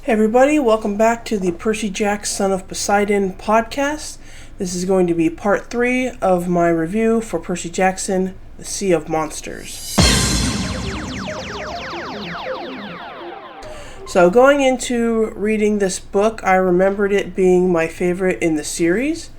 Hey everybody, welcome back to the Percy Jackson, Son of Poseidon podcast. This is going to be part 3 of my review for Percy Jackson, The Sea of Monsters. So going into reading this book, I remembered it being my favorite in the series.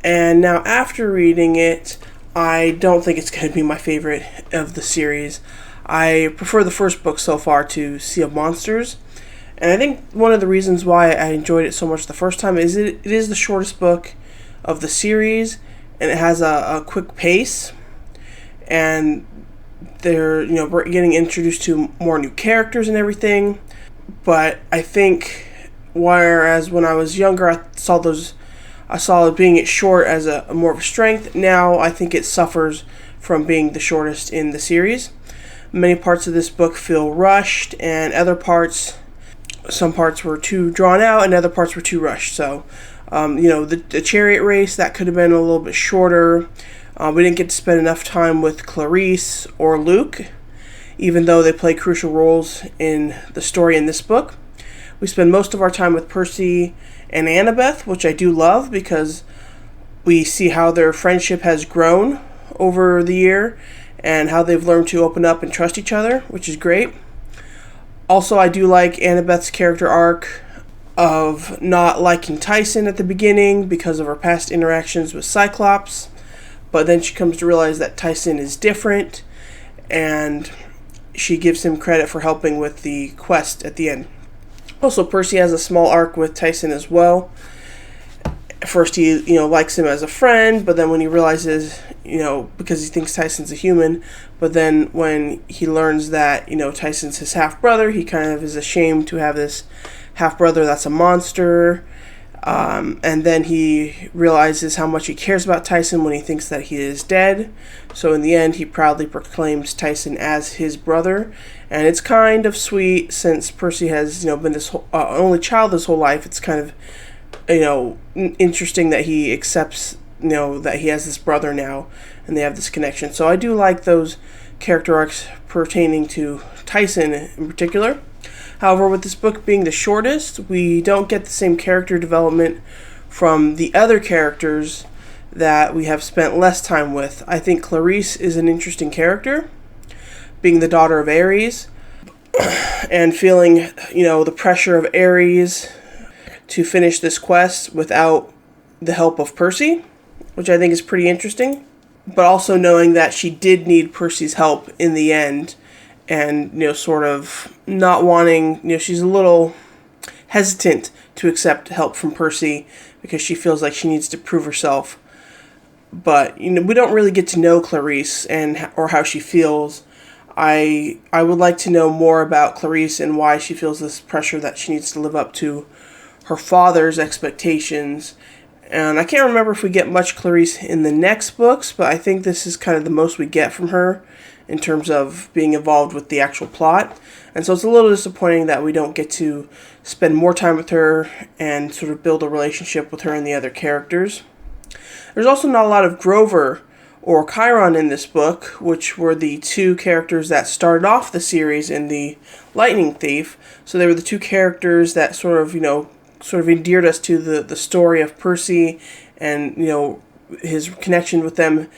And now after reading it, I don't think it's going to be my favorite of the series. I prefer the first book so far to Sea of Monsters. And I think one of the reasons why I enjoyed it so much the first time is it is the shortest book of the series, and it has a quick pace, and they're getting introduced to more new characters and everything. But I think whereas when I was younger I saw it being it short as a more of a strength. Now I think it suffers from being the shortest in the series. Many parts of this book feel rushed, and some parts were too drawn out and other parts were too rushed. So, the chariot race, that could have been a little bit shorter. We didn't get to spend enough time with Clarice or Luke, even though they play crucial roles in the story in this book. We spend most of our time with Percy and Annabeth, which I do love because we see how their friendship has grown over the year and how they've learned to open up and trust each other, which is great. Also, I do like Annabeth's character arc of not liking Tyson at the beginning because of her past interactions with Cyclops, but then she comes to realize that Tyson is different, and she gives him credit for helping with the quest at the end. Also, Percy has a small arc with Tyson as well. First, he likes him as a friend, but then when he realizes, because he thinks Tyson's a human, but then when he learns that, Tyson's his half-brother, he kind of is ashamed to have this half-brother that's a monster. And then he realizes how much he cares about Tyson when he thinks that he is dead. So in the end, he proudly proclaims Tyson as his brother. And it's kind of sweet since Percy has, been this only child his whole life. It's kind of interesting that he accepts, that he has this brother now and they have this connection. So I do like those character arcs pertaining to Tyson in particular. However, with this book being the shortest, we don't get the same character development from the other characters that we have spent less time with. I think Clarice is an interesting character, being the daughter of Ares and feeling, the pressure of Ares to finish this quest without the help of Percy, which I think is pretty interesting. But also knowing that she did need Percy's help in the end, and, sort of not wanting, she's a little hesitant to accept help from Percy because she feels like she needs to prove herself. But, we don't really get to know Clarice or how she feels. I would like to know more about Clarice and why she feels this pressure that she needs to live up to her father's expectations. And I can't remember if we get much Clarice in the next books, but I think this is kind of the most we get from her in terms of being involved with the actual plot. And so it's a little disappointing that we don't get to spend more time with her and sort of build a relationship with her and the other characters. There's also not a lot of Grover or Chiron in this book, which were the two characters that started off the series in The Lightning Thief. So they were the two characters that sort of endeared us to the story of Percy and, his connection with them.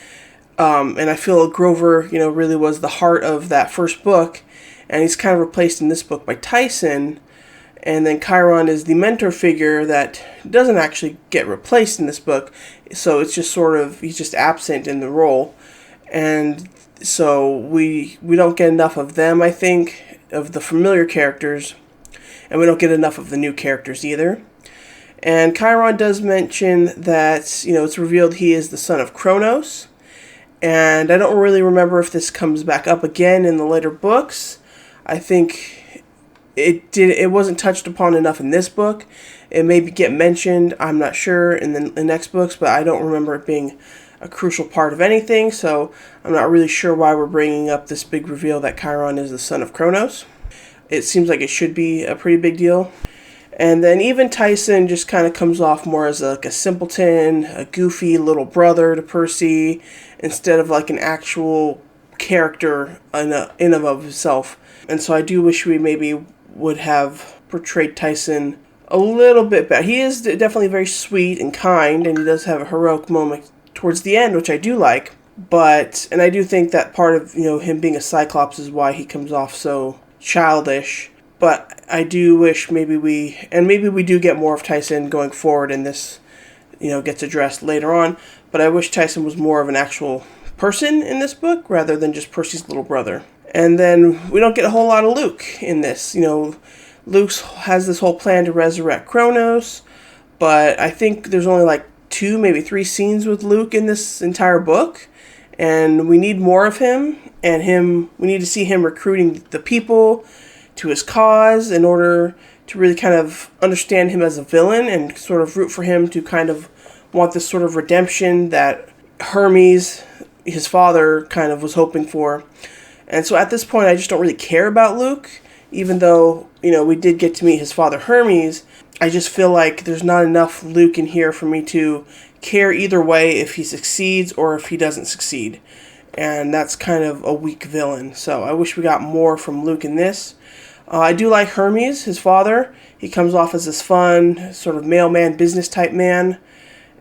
And I feel Grover, really was the heart of that first book. And he's kind of replaced in this book by Tyson. And then Chiron is the mentor figure that doesn't actually get replaced in this book. So it's just he's just absent in the role. And so we don't get enough of them, I think, of the familiar characters. And we don't get enough of the new characters either. And Chiron does mention that, it's revealed he is the son of Kronos. And I don't really remember if this comes back up again in the later books. I think it wasn't touched upon enough in this book. It may get mentioned, I'm not sure, in the next books, but I don't remember it being a crucial part of anything. So I'm not really sure why we're bringing up this big reveal that Chiron is the son of Kronos. It seems like it should be a pretty big deal. And then even Tyson just kind of comes off more as a simpleton, a goofy little brother to Percy, instead of like an actual character in and of himself. And so I do wish we maybe would have portrayed Tyson a little bit better. He is definitely very sweet and kind, and he does have a heroic moment towards the end, which I do like. And I do think that part of, him being a Cyclops is why he comes off so childish. But I do wish maybe we do get more of Tyson going forward, and this, gets addressed later on. But I wish Tyson was more of an actual person in this book rather than just Percy's little brother. And then we don't get a whole lot of Luke in this. Luke has this whole plan to resurrect Kronos, but I think there's only like 2, maybe 3 scenes with Luke in this entire book. And we need more of him, we need to see him recruiting the people to his cause in order to really kind of understand him as a villain and sort of root for him to kind of want this sort of redemption that Hermes, his father, kind of was hoping for. And so at this point, I just don't really care about Luke, even though, we did get to meet his father Hermes. I just feel like there's not enough Luke in here for me to care either way if he succeeds or if he doesn't succeed. And that's kind of a weak villain. So I wish we got more from Luke in this. I do like Hermes, his father. He comes off as this fun, sort of mailman, business type man.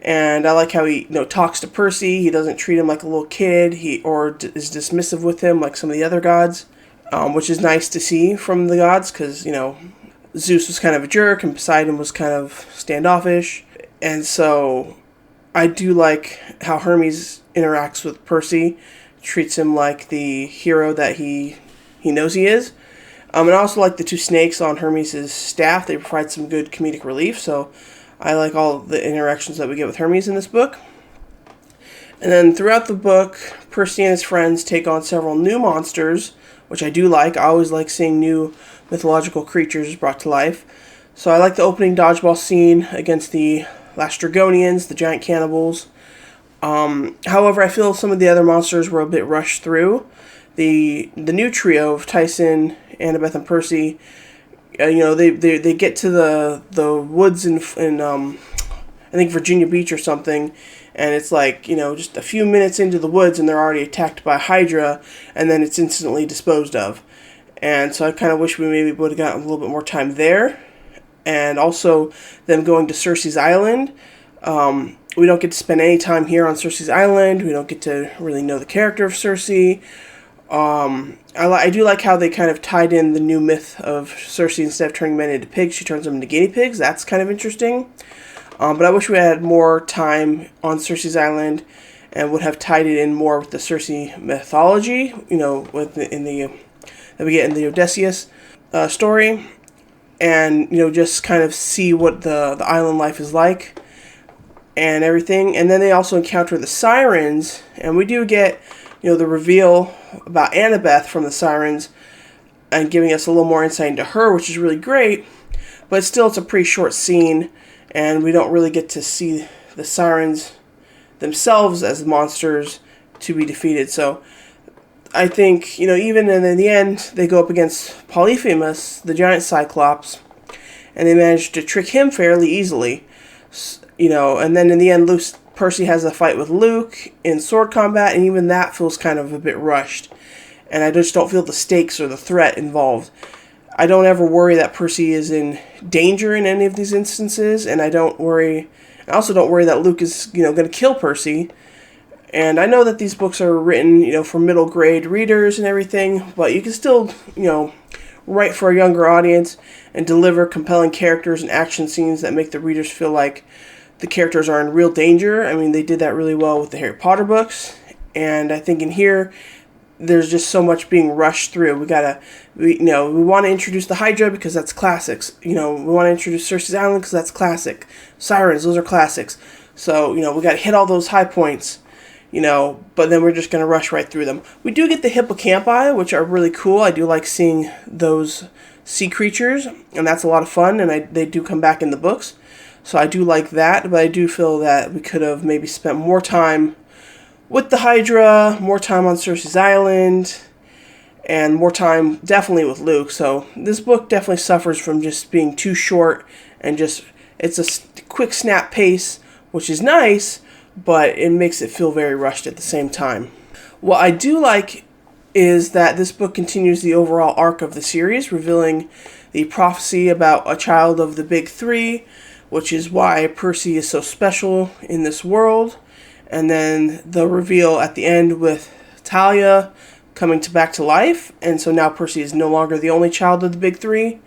And I like how he talks to Percy. He doesn't treat him like a little kid or is dismissive with him like some of the other gods, which is nice to see from the gods because, Zeus was kind of a jerk and Poseidon was kind of standoffish. And so I do like how Hermes interacts with Percy, treats him like the hero that he knows he is. And I also like the 2 snakes on Hermes' staff. They provide some good comedic relief, so I like all the interactions that we get with Hermes in this book. And then throughout the book, Percy and his friends take on several new monsters, which I do like. I always like seeing new mythological creatures brought to life. So I like the opening dodgeball scene against the Lastrygonians, the giant cannibals. However, I feel some of the other monsters were a bit rushed through. The new trio of Tyson, Annabeth, and Percy, they get to the woods in I think Virginia Beach or something, and it's like, just a few minutes into the woods and they're already attacked by Hydra, and then it's instantly disposed of. And so I kind of wish we maybe would have gotten a little bit more time there. And also them going to Circe's Island. We don't get to spend any time here on Circe's Island. We don't get to really know the character of Circe. I do like how they kind of tied in the new myth of Circe. Instead of turning men into pigs, she turns them into guinea pigs. That's kind of interesting. But I wish we had more time on Circe's Island and would have tied it in more with the Circe mythology, that we get in the Odysseus story. And, just kind of see what the island life is like and everything. And then they also encounter the sirens, and we do get, the reveal about Annabeth from the sirens and giving us a little more insight into her, which is really great. But still, it's a pretty short scene, and we don't really get to see the sirens themselves as monsters to be defeated. So I think, even in the end, they go up against Polyphemus, the giant Cyclops, and they manage to trick him fairly easily. And then in the end, Percy has a fight with Luke in sword combat, and even that feels kind of a bit rushed. And I just don't feel the stakes or the threat involved. I don't ever worry that Percy is in danger in any of these instances, and I also don't worry that Luke is, going to kill Percy. And I know that these books are written, for middle grade readers and everything, but you can still, write for a younger audience and deliver compelling characters and action scenes that make the readers feel like the characters are in real danger. I mean, they did that really well with the Harry Potter books, and I think in here, there's just so much being rushed through. We want to introduce the Hydra because that's classics. We want to introduce Circe's Island because that's classic. Sirens, those are classics. So, we got to hit all those high points. But then we're just going to rush right through them. We do get the hippocampi, which are really cool. I do like seeing those sea creatures, and that's a lot of fun, and they do come back in the books. So I do like that, but I do feel that we could have maybe spent more time with the Hydra, more time on Circe's Island, and more time definitely with Luke. So this book definitely suffers from just being too short, and it's a quick snap pace, which is nice, but it makes it feel very rushed at the same time. What I do like is that this book continues the overall arc of the series, revealing the prophecy about a child of the big three, which is why Percy is so special in this world. And then the reveal at the end with Talia coming back to life. And so now Percy is no longer the only child of the big three.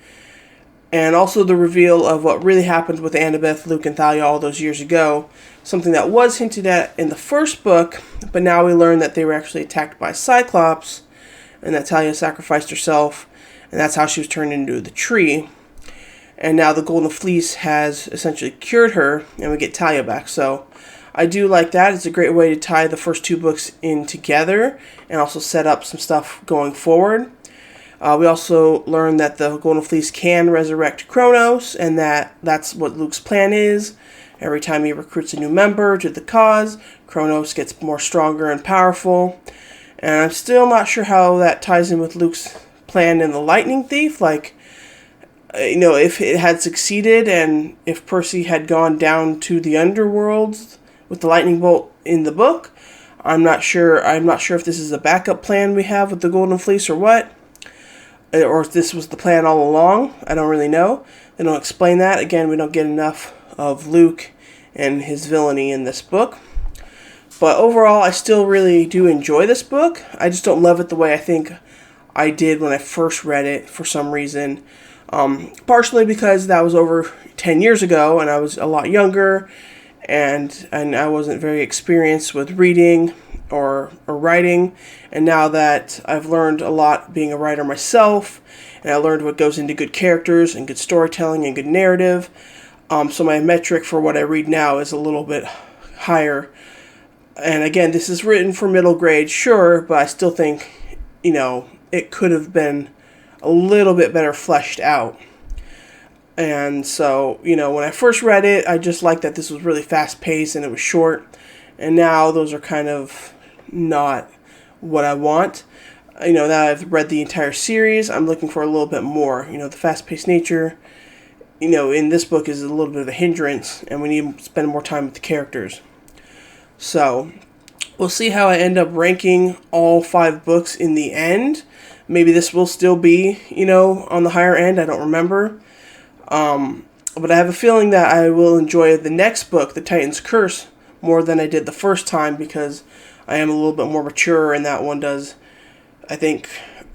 And also the reveal of what really happened with Annabeth, Luke, and Thalia all those years ago. Something that was hinted at in the first book, but now we learn that they were actually attacked by Cyclops, and that Talia sacrificed herself, and that's how she was turned into the tree. And now the Golden Fleece has essentially cured her, and we get Talia back. So I do like that. It's a great way to tie the first two books in together, and also set up some stuff going forward. We also learn that the Golden Fleece can resurrect Kronos, and that's what Luke's plan is. Every time he recruits a new member to the cause, Kronos gets more stronger and powerful. And I'm still not sure how that ties in with Luke's plan in the Lightning Thief. Like, if it had succeeded, and if Percy had gone down to the underworlds with the lightning bolt in the book, I'm not sure. I'm not sure if this is a backup plan we have with the Golden Fleece or what. Or if this was the plan all along. I don't really know. They don't explain that. Again, we don't get enough of Luke and his villainy in this book. But overall, I still really do enjoy this book. I just don't love it the way I think I did when I first read it for some reason. Partially because that was over 10 years ago and I was a lot younger and I wasn't very experienced with reading or writing. And now that I've learned a lot being a writer myself, and I learned what goes into good characters and good storytelling and good narrative, so my metric for what I read now is a little bit higher. And again, this is written for middle grade, sure, but I still think, it could have been a little bit better fleshed out. And so, when I first read it, I just liked that this was really fast-paced and it was short. And now those are kind of not what I want. Now I've read the entire series, I'm looking for a little bit more. The fast-paced nature, in this book is a little bit of a hindrance, and we need to spend more time with the characters. So, we'll see how I end up ranking all 5 books in the end. Maybe this will still be, on the higher end, I don't remember. But I have a feeling that I will enjoy the next book, The Titan's Curse, more than I did the first time, because I am a little bit more mature, and that one does, I think,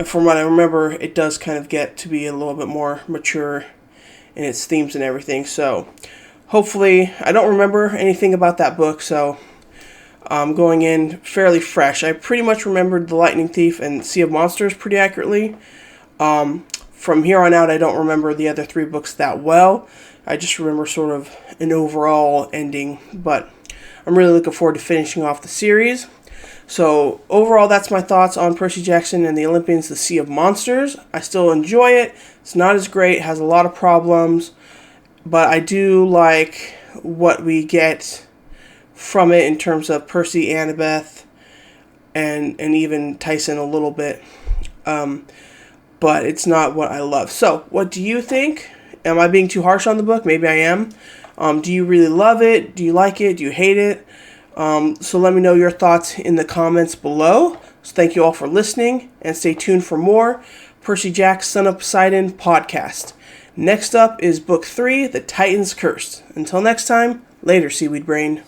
from what I remember, it does kind of get to be a little bit more mature in its themes and everything. So, hopefully, I don't remember anything about that book, so I'm going in fairly fresh. I pretty much remembered The Lightning Thief and Sea of Monsters pretty accurately. From here on out, I don't remember the other 3 books that well. I just remember sort of an overall ending, but I'm really looking forward to finishing off the series. So overall, that's my thoughts on Percy Jackson and the Olympians, the Sea of Monsters. I still enjoy it. It's not as great, has a lot of problems, but I do like what we get from it in terms of Percy, Annabeth, and even Tyson a little bit. But it's not what I love. So, what do you think? Am I being too harsh on the book? Maybe I am. Do you really love it? Do you like it? Do you hate it? So let me know your thoughts in the comments below. So thank you all for listening, and stay tuned for more Percy Jackson, Son of Poseidon podcast. Next up is Book 3, The Titan's Curse. Until next time, later, Seaweed Brain.